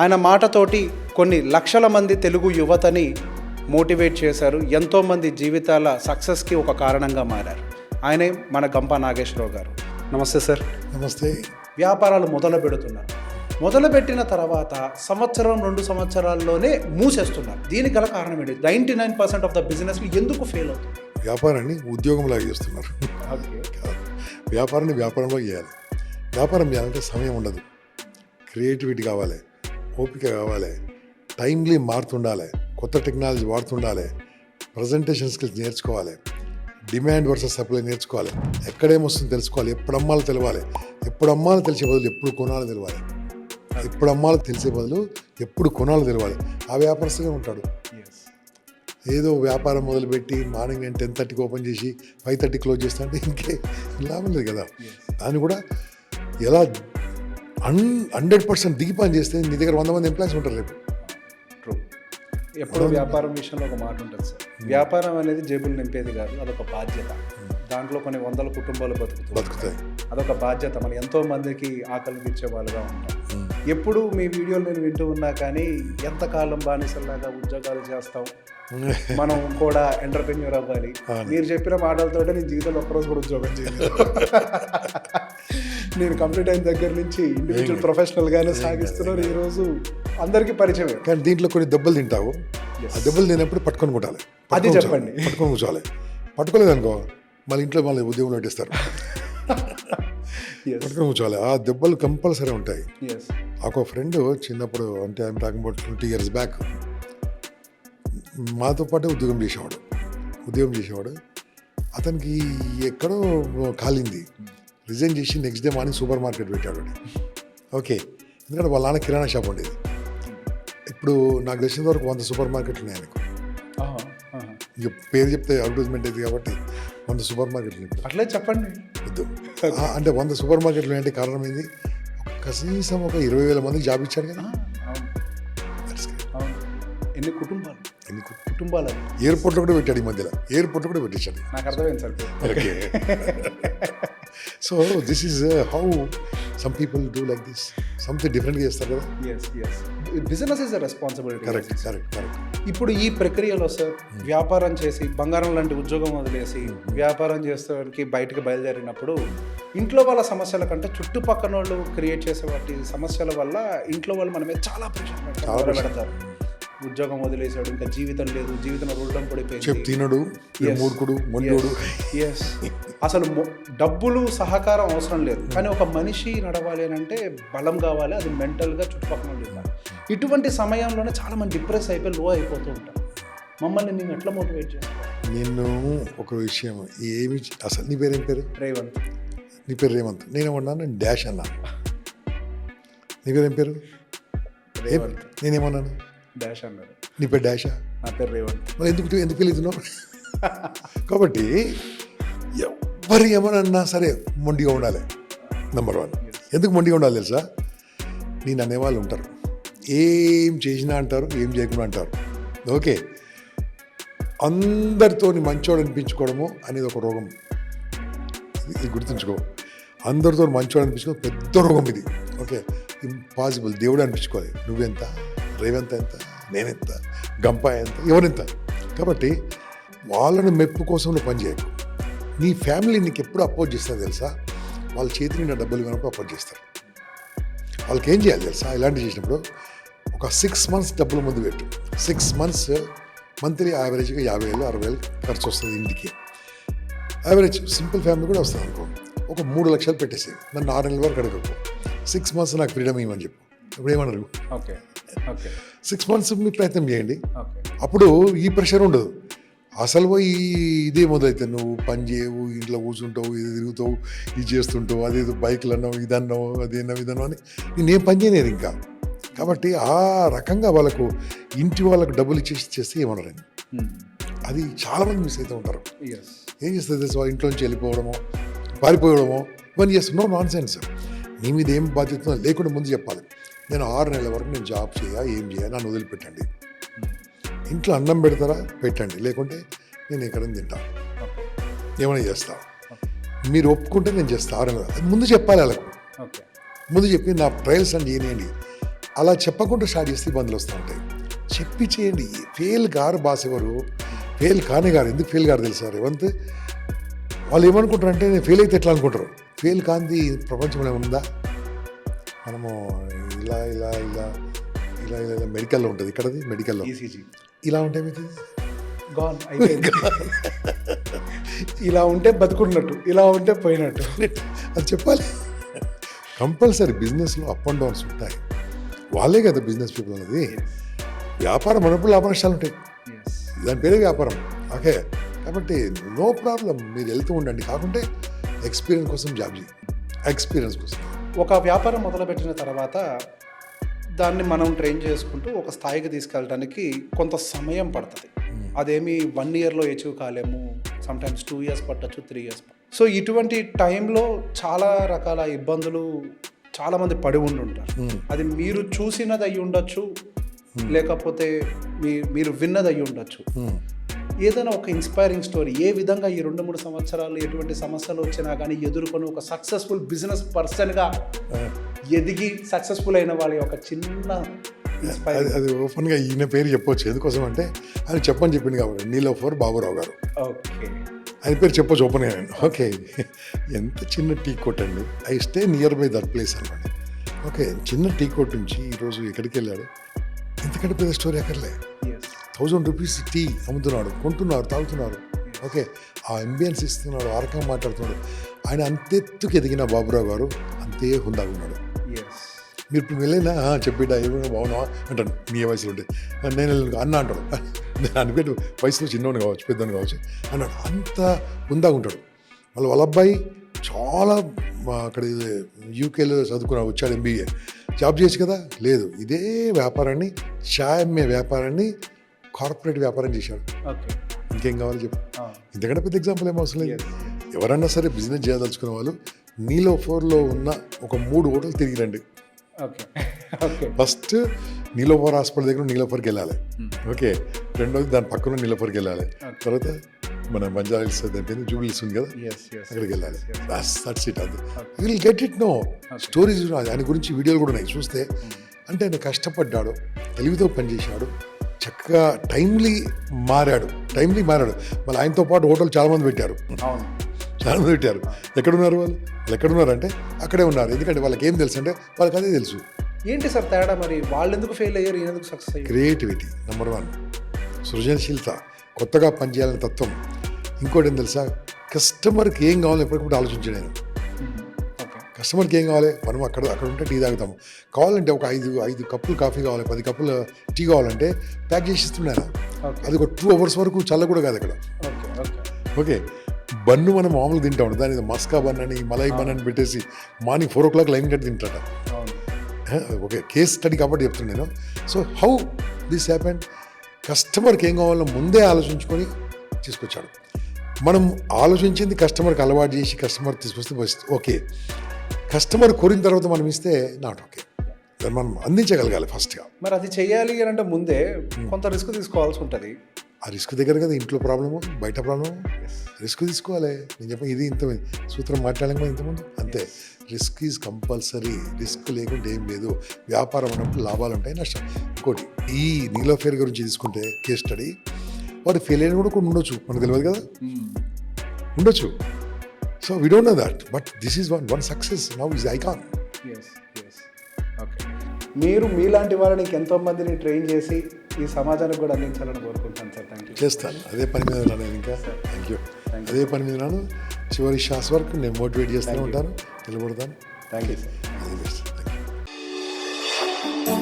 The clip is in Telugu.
ఆయన మాటతోటి కొన్ని లక్షల మంది తెలుగు యువతని మోటివేట్ చేశారు. ఎంతోమంది జీవితాల సక్సెస్కి ఒక కారణంగా మారారు. ఆయనే మన గంప నాగేశ్వరరావు గారు. నమస్తే సార్. నమస్తే. వ్యాపారాలు మొదలుపెట్టిన తర్వాత సంవత్సరం 2 సంవత్సరాల్లోనే మూసేస్తున్నారు. దీనికి గల కారణం ఏంటి? 99% ఆఫ్ ద బిజినెస్ ఎందుకు ఫెయిల్ అవుతుంది? వ్యాపారాన్ని ఉద్యోగంలాగా చేస్తున్నారు. వ్యాపారాన్ని వ్యాపారంలో చేయాలి. వ్యాపారం చేయాలంటే సమయం ఉండదు, క్రియేటివిటీ కావాలి, ఓపిక కావాలి, టైమ్లీ మారుతుండాలి, కొత్త టెక్నాలజీ వాడుతుండాలి, ప్రజెంటేషన్ స్కిల్స్ నేర్చుకోవాలి, డిమాండ్ వర్సెస్ సప్లై నేర్చుకోవాలి, ఎక్కడేమొస్తుందో తెలుసుకోవాలి, ఎప్పుడు అమ్మాలో తెలవాలి, ఎప్పుడు అమ్మాలో తెలిసే బదులు ఎప్పుడు కొనాలో తెలవాలి, ఎప్పుడు అమ్మాలో తెలిసే బదులు ఎప్పుడు కొనాలో తెలవాలి. ఆ వ్యాపారస్తుగా ఉంటాడు. ఏదో వ్యాపారం మొదలుపెట్టి మార్నింగ్ నేను 10:30కి ఓపెన్ చేసి 5:30 క్లోజ్ చేస్తా అంటే ఇంకే లాభం లేదు కదా. దాన్ని కూడా ఎలా 100% దిగి పని చేస్తే నీ దగ్గర 100 మంది ఎంప్లాయీస్ ఉంటారు రేపు. ఎప్పుడు వ్యాపారం విషయంలో ఒక మాట ఉంటుంది సార్, వ్యాపారం అనేది జేబులు నింపేది కాదు, అదొక బాధ్యత. దాంట్లో కొన్ని వందల కుటుంబాలు బతుకుతాయి. అదొక బాధ్యత. మనం ఎంతో మందికి ఆకలి తీర్చే వాళ్ళుగా ఉంటాం. ఎప్పుడు మీ వీడియోలు నేను వింటూ ఉన్నా కానీ ఎంతకాలం బానిసల్లాగా ఉద్యోగాలు చేస్తాం, మనం కూడా ఎంటర్ప్రెన్యూర్ అవ్వాలి. మీరు చెప్పిన మాటలతో నేను జీవితంలో ఒక్కరోజు కూడా ఉద్యోగం చేయలేదు. నేను కంప్లీట్ అయిన దగ్గర నుంచి ఇండివిజువల్ ప్రొఫెషనల్గానే సాగిస్తున్నాను. ఈరోజు అందరికీ పరిచయం. కానీ దీంట్లో కొన్ని దెబ్బలు తింటావు. ఆ దెబ్బలు తినప్పుడు పట్టుకొని కొట్టాలి. అది చెప్పండి. పట్టుకొని కూర్చోవాలి. పట్టుకోలేదనుకో మళ్ళీ ఇంట్లో మళ్ళీ ఉద్యోగంలో పెట్టేస్తారు. పట్టుకొని కూర్చోవాలి. ఆ దెబ్బలు కంపల్సరీ ఉంటాయి. ఒక ఫ్రెండ్ చిన్నప్పుడు, అంటే I'm talking about 20 years back, మాతో పాటే ఉద్యోగం చేసేవాడు. అతనికి ఎక్కడో కాలింది, రిజైన్ చేసి next day morning super market పెట్టాడు. ఓకే, ఎందుకంటే వాళ్ళ నాన్న కిరాణా షాప్ ఉండేది. ఇప్పుడు నాకు తెలిసిన వరకు 100 సూపర్ మార్కెట్లు ఉన్నాయి ఆయనకు. ఇక పేరు చెప్తే అడ్వర్టైజ్మెంట్ అయింది కాబట్టి 100 సూపర్ మార్కెట్లు. అట్లే చెప్పండి. అంటే 100 సూపర్ మార్కెట్లు అంటే కారణం ఏంది? కనీసం ఒక 20,000 మందికి జాబ్ ఇచ్చాడు కదా. ఎన్ని కుటుంబాలు ఎయిర్పోర్ట్లో కూడా పెట్టాడు. ఈ మధ్యలో ఎయిర్పోర్ట్లో కూడా పెట్టించాడు. నాకు అర్థమైంది sir. Okay. So this is how some people do like this, something డిఫరెంట్గా చేస్తారు కదా. Business is a responsibility. Correct. ఇప్పుడు ఈ ప్రక్రియలో సార్, వ్యాపారం చేసి బంగారం లాంటి ఉద్యోగం వదిలేసి వ్యాపారం చేసేవాడికి బయటకు బయలుదేరినప్పుడు ఇంట్లో వాళ్ళ సమస్యల కంటే చుట్టుపక్కల వాళ్ళు క్రియేట్ చేసే వాటి సమస్యల వల్ల ఇంట్లో వాళ్ళు మన మీద చాలా ప్రెషర్ పెడతారు. ఉద్యోగం వదిలేసాడు, ఇంకా జీవితం లేదు, జీవితంలో రూఢం పడిపోయింది, తినడు, మూర్ఖుడు, మొండోడు. అసలు డబ్బులు సహకారం అవసరం లేదు, కానీ ఒక మనిషి నడవాలి అని అంటే బలం కావాలి. అది మెంటల్గా చుట్టుపక్కల ఉండాలి. ఇటువంటి సమయంలోనే చాలా మంది డిప్రెస్ అయిపోయి లో అయిపోతూ ఉంటారు. మమ్మల్ని నేను ఎట్లా మోటివేట్ చేస్తాను? నేను ఒక విషయం ఏమి, అసలు నీ పేరు ఏం పేరు? రేవంత్. నీ పేరు రేవంత్. నేనేమన్నాను? నేను డాష్ అన్నాను. నీ పేరు ఏం పేరు? రేవంత్. నేనేమన్నాను? డాష్ అన్నారు. నీ పేరు డాషా? నా పేరు రేవంత్. మరి ఎందుకు తెలియదున్నావు? కాబట్టి ఎవరు ఏమన్నా సరే మొండిగా ఉండాలి. నెంబర్ 1. ఎందుకు మొండిగా ఉండాలి తెలుసా? నేను అనేవాళ్ళు ఉంటారు, ఏం చేసినా అంటారు, ఏం చేయకుండా అంటారు. ఓకే, అందరితో మంచోడు అనిపించుకోవడము అనేది ఒక రోగం. ఇది గుర్తుంచుకో. అందరితో మంచోడు అనిపించుకోవడం పెద్ద రోగం ఇది. Okay, impossible. దేవుడు అనిపించుకోవాలి. నువ్వెంత, రేవంత్ ఎంత, నేనెంత, గంప ఎంత, ఎవరెంత. కాబట్టి వాళ్ళని మెప్పు కోసం నువ్వు పని చేయకు. నీ ఫ్యామిలీ నీకు ఎప్పుడు అపోజ్ చేస్తారు తెలుసా? వాళ్ళ చేతి నిండా డబ్బులు వినప్పుడు అపోజ్ చేస్తారు. వాళ్ళకి ఏం చేయాలి తెలుసా? ఇలాంటివి చేసినప్పుడు ఒక 6 months డబ్బులు ముందు పెట్టు. 6 months మంత్లీ యావరేజ్గా 50,000 60,000 ఖర్చు వస్తుంది ఇంటికి. యావరేజ్ సింపుల్ ఫ్యామిలీ కూడా వస్తుంది అనుకో. ఒక 3 లక్షలు పెట్టేసి నన్ను 6 నెలల వరకు అడగకు. 6 months నాకు ఫ్రీడమ్ ఇవ్వమని చెప్పు. ఇప్పుడు ఏమన్నారు? 6 months మీ ప్రయత్నం చేయండి. అప్పుడు ఈ ప్రెషర్ ఉండదు. అసలు పోయి ఇదే మొదలైతే నువ్వు పని చేయవు, ఇంట్లో కూర్చుంటావు, ఇది తిరుగుతావు, ఇది చేస్తుంటావు, అదేదో బైక్లు అన్నావు, ఇదన్నావు, ఇదన్నావు అని నేనేం పని చేయలేదు ఇంకా. కాబట్టి ఆ రకంగా వాళ్ళకు ఇంటి వాళ్ళకు డబ్బులు చేస్తే ఏమన్నారని అది చాలామంది మిస్ అవుతూ ఉంటారు. ఏం చేస్తుంది తెలుసు? ఇంట్లో నుంచి వెళ్ళిపోవడమో, పారిపోవడమో, ఇవన్నీ చేస్తున్నా నాన్ సెన్స్. నీ మీద ఏం బాధ్యత లేకుండా ముందు చెప్పాలి. నేను 6 నెలల వరకు నేను జాబ్ ఏం చేయాలి, నన్ను వదిలిపెట్టండి. ఇంట్లో అన్నం పెడతారా? పెట్టండి, లేకుంటే నేను ఎక్కడైనా తింటా, ఏమైనా చేస్తా. మీరు ఒప్పుకుంటే నేను చేస్తా. 6 నెలలు ముందు చెప్పాలి వాళ్ళకు. ముందు చెప్పి నా ట్రయల్స్ అని చేయనియండి. అలా చెప్పకుండా స్టార్ట్ చేస్తే ఇబ్బందులు వస్తూ ఉంటాయి. చెప్పి చేయండి. ఫెయిల్ గారు బాస్ ఎవరు, ఫెయిల్ కానే గారు. ఎందుకు ఫెయిల్ గారు తెలుసా రేవంత్? వాళ్ళు ఏమనుకుంటారంటే నేను ఫెయిల్ అయితే ఎట్లా అనుకుంటారు. ఫెయిల్ కాంతి ప్రపంచంలో ఉందా? మనము ఇలా ఇలా ఇలా ఇలా ఇలా మెడికల్లో ఉంటుంది, ఇక్కడది మెడికల్లో ఈసీజీ ఇలా ఉంటే మీకు గాన్ అయిపోయింది. ఇలా ఉంటే బతుకున్నట్టు, ఇలా ఉంటే పోయినట్టు. అది చెప్పాలి. కంపల్సరీ బిజినెస్లో అప్ అండ్ డౌన్స్ ఉంటాయి. వాళ్ళే కదా బిజినెస్ పీపుల్ అనేది. వ్యాపారం అన్నప్పుడు లాభ నష్టాలు ఉంటాయి. దాని పేరే వ్యాపారం. ఓకే, కాబట్టి నో ప్రాబ్లం, మీరు వెళ్తూ ఉండండి. కాకుంటే ఎక్స్పీరియన్స్ కోసం జాబ్ చేయండి. ఎక్స్పీరియన్స్ కోసం ఒక వ్యాపారం మొదలుపెట్టిన తర్వాత దాన్ని మనం ట్రైన్ చేసుకుంటూ ఒక స్థాయికి తీసుకెళ్ళడానికి కొంత సమయం పడుతుంది. అదేమి 1 yearలో అచీవ్ కాలేము, సమ్టైమ్స్ 2 years పట్టచ్చు, 3 years. సో ఇటువంటి టైంలో చాలా రకాల ఇబ్బందులు చాలామంది పడి ఉండుంటారు. అది మీరు చూసినది అయి ఉండొచ్చు, లేకపోతే మీరు విన్నది అయి ఉండొచ్చు. ఏదైనా ఒక ఇన్స్పైరింగ్ స్టోరీ, ఏ విధంగా ఈ 2-3 సంవత్సరాలు ఎటువంటి సమస్యలు వచ్చినా కానీ ఎదుర్కొని ఒక సక్సెస్ఫుల్ బిజినెస్ పర్సన్గా ఎదిగి సక్సెస్ఫుల్ అయిన వాళ్ళ ఒక చిన్న అది ఓపెన్గా ఈయన పేరు చెప్పొచ్చు. ఎందుకోసం అంటే ఆయన చెప్పని చెప్పింది కాబట్టి, నీలోఫర్ బాబురావు గారు. ఓకే, ఆయన పేరు చెప్పొచ్చు ఓపెన్గా. ఓకే, ఎంత చిన్న టీ కోట్ అండి. I stay near by that place అనమాట. ఓకే, చిన్న టీ కోట్ నుంచి ఈరోజు ఎక్కడికి వెళ్ళాడు, ఇంతకంటే పెద్ద స్టోరీ అక్కర్లే. 1000 రూపీస్ టీ అమ్ముతున్నాడు, కొంటున్నారు, తాగుతున్నారు. ఓకే, ఆ అంబియన్స్ ఇస్తున్నాడు, ఆ రకంగా మాట్లాడుతున్నాడు. ఆయన అంతెత్తుకు ఎదిగిన బాబురావు గారు అంతే హుందాగా ఉన్నాడు. మీరు ఇప్పుడు వెళ్ళినా చెప్పిడా ఏమైనా బాగున్నావా అంటాను, మీ వయసులో ఉంటే. నేను అన్న అంటాడు, నేను అనుకుంటే వయసులో చిన్నవాడు కావచ్చు, పెద్దవాడు కావచ్చు అన్నాడు. అంత హుందాగా ఉంటాడు. వాళ్ళ అబ్బాయి చాలా అక్కడ యూకేలో చదువుకున్నా, వచ్చాడు, MBA. జాబ్ చేయొచ్చు కదా, లేదు, ఇదే వ్యాపారాన్ని, చాయ్ అమ్మే వ్యాపారాన్ని కార్పొరేట్ వ్యాపారం చేశాడు. ఇంకేం కావాలి చెప్పు? ఇంతకంటే పెద్ద ఎగ్జాంపుల్ ఏం అవసరం లేదు. ఎవరన్నా సరే బిజినెస్ చేయదలుచుకునే వాళ్ళు నీలోఫర్లో ఉన్న ఒక 3 హోటల్ తిరిగి రండి. ఫస్ట్ నీలోఫర్ హాస్పిటల్ దగ్గర నీలోఫర్కి వెళ్ళాలి. ఓకే, రెండోది దాని పక్కన నీలోఫర్కి వెళ్ళాలి. తర్వాత మన బంజారా హిల్స్ దాని జూబిలీస్ ఉంది కదా, అక్కడికి వెళ్ళాలి. That's it. అది will get it. No stories ఆయన గురించి వీడియోలు కూడా ఉన్నాయి చూస్తే. అంటే ఆయన కష్టపడ్డాడు, తెలివితో పనిచేశాడు, చక్కగా టైమ్లీ మారాడు. మళ్ళీ ఆయనతో పాటు హోటల్ చాలామంది పెట్టారు. ఎక్కడున్నారు వాళ్ళు ఎక్కడున్నారంటే అక్కడే ఉన్నారు. ఎందుకంటే వాళ్ళకి ఏం తెలుసు అంటే వాళ్ళకి అదే తెలుసు. ఏంటి సార్ తేడా? మరి వాళ్ళు ఎందుకు ఫెయిల్ అయ్యారు, ఎందుకు సక్సెస్ అయ్యారు? క్రియేటివిటీ నెంబర్ 1, సృజనశీలత, కొత్తగా పనిచేయాలనే తత్వం. ఇంకోటి ఏం తెలుసా, కస్టమర్కి ఏం కావాలో ఎప్పటికప్పుడు ఆలోచించాను నేను. కస్టమర్కి ఏం కావాలి, మనం అక్కడ ఉంటే టీ తాగుతాము. కావాలంటే ఒక 5 కప్పులు కాఫీ కావాలి, 10 కప్పులు టీ కావాలంటే ప్యాక్ చేసి ఇస్తున్నాను. అది ఒక 2 hours వరకు చల్ల కూడా కాదు అక్కడ. ఓకే, బన్ను మనం మామూలు తింటాం, దాని మస్కా బన్ అని మలై బన్ అని పెట్టేసి మార్నింగ్ 4 o'clock లైన్ కట్టి తింటాట. ఓకే, కేస్ స్టడీ కాబట్టి చెప్తున్నాను నేను. సో హౌ దిస్ హ్యాపెండ్, కస్టమర్కి ఏం కావాలో ముందే ఆలోచించుకొని తీసుకొచ్చాడు. మనం ఆలోచించింది కస్టమర్కి అలవాటు చేసి కస్టమర్ తీసుకొస్తే బెస్ట్. ఓకే, కస్టమర్ కోరిన తర్వాత మనం ఇస్తే నాట్ ఓకే, మనం అందించగలగాలి ఫస్ట్గా. మరి అది చేయాలి అని అంటే ముందే కొంత రిస్క్ తీసుకోవాల్సి ఉంటుంది. ఆ రిస్క్ దగ్గర కదా ఇంట్లో ప్రాబ్లము, బయట ప్రాబ్లము. రిస్క్ తీసుకోవాలి. నేను చెప్పాను ఇది ఇంత సూత్రం మాట్లాడలేము ఇంతకుముందు. అంతే, రిస్క్ ఈజ్ కంపల్సరీ. రిస్క్ లేకుంటే ఏం లేదు. వ్యాపారం అన్నప్పుడు లాభాలు ఉంటాయి, నష్టం. ఇంకోటి, ఈ నీలోఫర్ గురించి తీసుకుంటే కేస్ స్టడీ, వాడు ఫెయిల్ అయిన కూడా కొన్ని ఉండొచ్చు, మనకు తెలియదు కదా, ఉండొచ్చు. So we don't know that, but this is one success now is icon. Okay, మీరు మీలాంటి వాళ్ళని ఎంతో మందిని ట్రైన్ చేసి ఈ సమాజానికి కూడా అందించాలని కోరుకుంటాను సార్. Thank you. చేస్తాను, అదే పని మీద ఉన్నాను నేను. ఇంకా థ్యాంక్ యూ. అదే పని మీద ఉన్నాను. చివరి శ్వాస వరకు నేను మోటివేట్ చేస్తూనే ఉంటాను, నిలబడతాను. Thank you sir. అది బెస్ట్. Thank you.